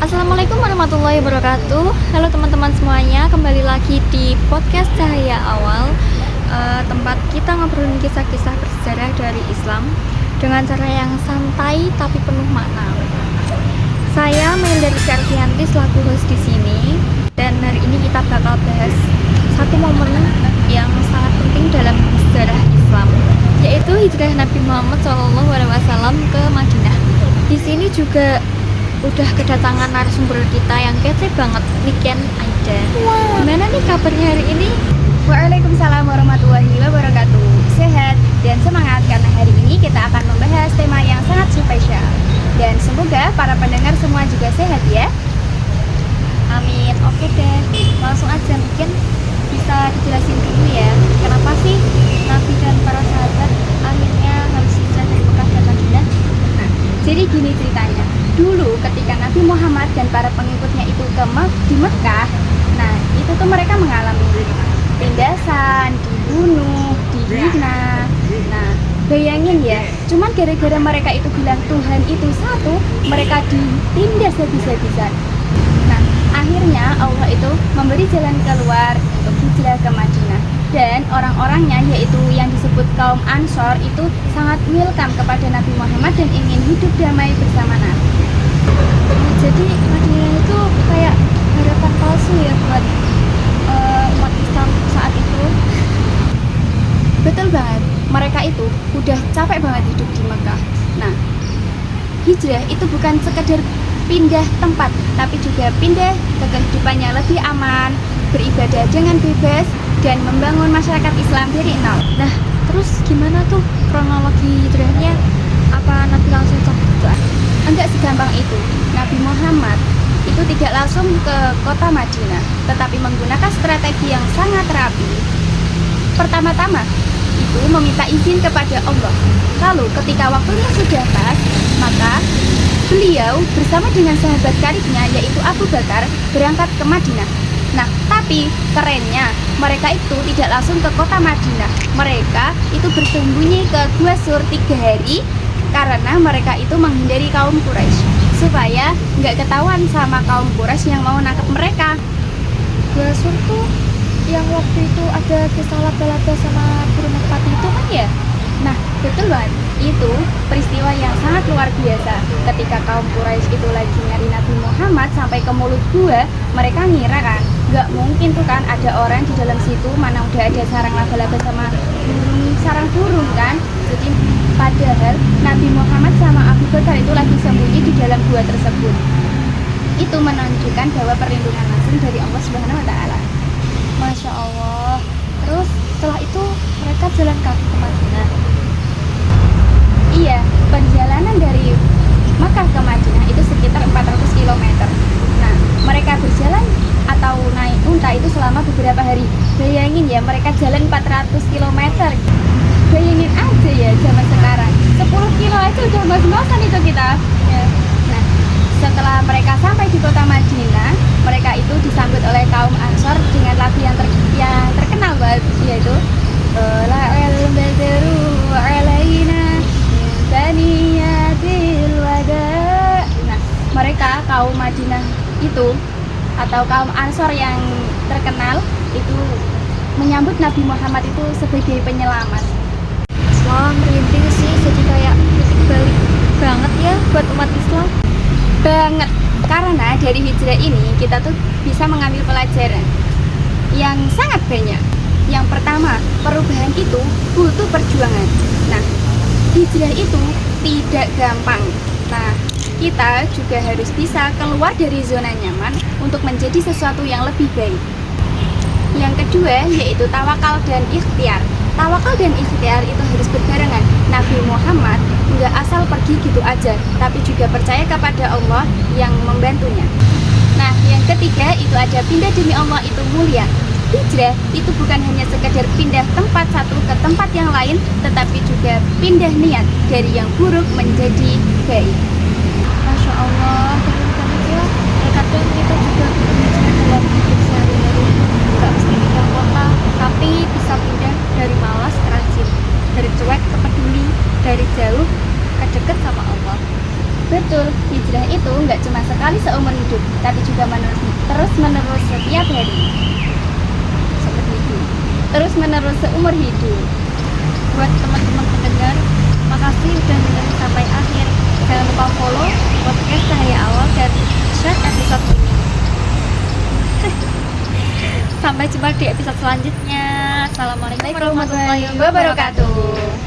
Assalamualaikum warahmatullahi wabarakatuh. Halo teman-teman semuanya, kembali lagi di podcast Cahaya Awal, tempat kita ngobrolin kisah-kisah bersejarah dari Islam dengan cara yang santai tapi penuh makna. Saya Mel dari Karvianti selaku host di sini, dan hari ini kita bakal bahas satu momen yang sangat penting dalam sejarah Islam, yaitu hijrah Nabi Muhammad SAW ke Madinah. Di sini juga udah kedatangan narasumber kita yang kece banget, Niken Aida. Gimana nih kabarnya hari ini? Waalaikumsalam warahmatullahi wabarakatuh. Sehat dan semangat karena hari ini kita akan membahas tema yang sangat spesial. Dan semoga para pendengar semua juga sehat ya. Amin. Oke deh, langsung aja mungkin bisa dijelasin dulu ya, kenapa sih Nabi dan para sahabat akhirnya harus hijrah dari Mekah dan Madinah? Jadi gini ceritanya. Dulu ketika Nabi Muhammad dan para pengikutnya itu di Mekah, nah itu tuh mereka mengalami tindasan, dibunuh, dihina. Nah, bayangin ya, cuman gara-gara mereka itu bilang Tuhan itu satu, mereka ditindas habis-habisan. Nah, akhirnya Allah itu memberi jalan keluar untuk hijrah ke Madinah. Dan orang-orangnya yaitu yang disebut kaum Ansor itu sangat welcome kepada Nabi Muhammad dan ingin hidup damai bersama Nabi. Jadi Madinah itu kayak harapan palsu ya buat umat Islam saat itu. Betul banget, mereka itu udah capek banget hidup di Mekah. Nah, hijrah itu bukan sekedar pindah tempat, tapi juga pindah ke kehidupan yang lebih aman, beribadah dengan bebas, dan membangun masyarakat Islam dari nol. Nah, terus gimana tuh kronologi hijrahnya? Apa Nabi langsung cabut gitu? Enggak segampang itu. Nabi Muhammad itu tidak langsung ke kota Madinah, tetapi menggunakan strategi yang sangat rapi. Pertama-tama, itu meminta izin kepada Allah. Lalu ketika waktunya sudah pas, maka beliau bersama dengan sahabat karibnya yaitu Abu Bakar berangkat ke Madinah. Nah, tapi kerennya mereka itu tidak langsung ke kota Madinah. Mereka itu bersembunyi ke Gua Sur 3 hari karena mereka itu menghindari kaum Quraisy supaya nggak ketahuan sama kaum Quraisy yang mau nangkep mereka. Gua Sur tuh yang waktu itu ada kisah laba-laba sama burung merpati itu kan ya? Nah, betul banget. Itu peristiwa yang sangat luar biasa. Ketika kaum Quraisy itu lagi nyari Nabi Muhammad sampai ke mulut gua, mereka ngira kan, nggak mungkin tuh kan ada orang di dalam situ, mana udah ada sarang laba-laba sama sarang burung kan. Jadi padahal Nabi Muhammad sama Abu Bakar itu lagi sembunyi di dalam gua tersebut. Itu menunjukkan bahwa perlindungan langsung dari Allah Subhanahu wa Ta'ala. Masya Allah. Terus setelah itu mereka jalan kaki ke Madinah. Iya, perjalanan dari Makkah ke Madinah itu sekitar 400 km. Nah, mereka berjalan atau naik unta itu selama beberapa hari. Bayangin ya, mereka jalan 400 km. Bayangin aja ya zaman sekarang, 10 kilo aja udah ngos-ngosan itu kita ya. Nah, setelah mereka sampai di kota Madinah, mereka itu disambut oleh kaum Ansor dengan lagu yang terkenal banget, yaitu La'al badru alaina baniyatil wada. Nah, mereka kaum Madinah itu atau kaum Ansor yang terkenal itu menyambut Nabi Muhammad itu sebagai penyelamat. Wah, merinding sih, jadi kayak titik balik banget ya buat umat Islam. Banget, karena dari hijrah ini kita tuh bisa mengambil pelajaran yang sangat banyak. Yang pertama, perubahan itu butuh perjuangan. Nah, hijrah itu tidak gampang. Nah, kita juga harus bisa keluar dari zona nyaman untuk menjadi sesuatu yang lebih baik. Yang kedua yaitu tawakal dan ikhtiar. Tawakal dan ikhtiar itu harus berbarengan. Nabi Muhammad nggak asal pergi gitu aja, tapi juga percaya kepada Allah yang membantunya. Nah, yang ketiga itu ada pindah demi Allah itu mulia. Hijrah itu bukan hanya sekedar pindah tempat satu ke tempat yang lain, tetapi juga pindah niat dari yang buruk menjadi baik. Masya Allah, keren banget ya. Terkadang kita juga berbicara dalam hidup sehari-hari, nggak mesti pindah kota, tapi bisa pindah dari malas ke rajin, dari cuek ke peduli, dari jauh ke deket sama Allah. Betul, hijrah hijrah itu nggak cuma sekali seumur hidup, tapi juga terus menerus setiap hari. Seperti itu. Terus menerus seumur hidup. Buat teman-teman pendengar, makasih udah dengerin sampai akhir. Jangan lupa follow podcast Cahaya Awal dan share episode ini. Sampai jumpa di episode selanjutnya. Assalamualaikum warahmatullahi wabarakatuh.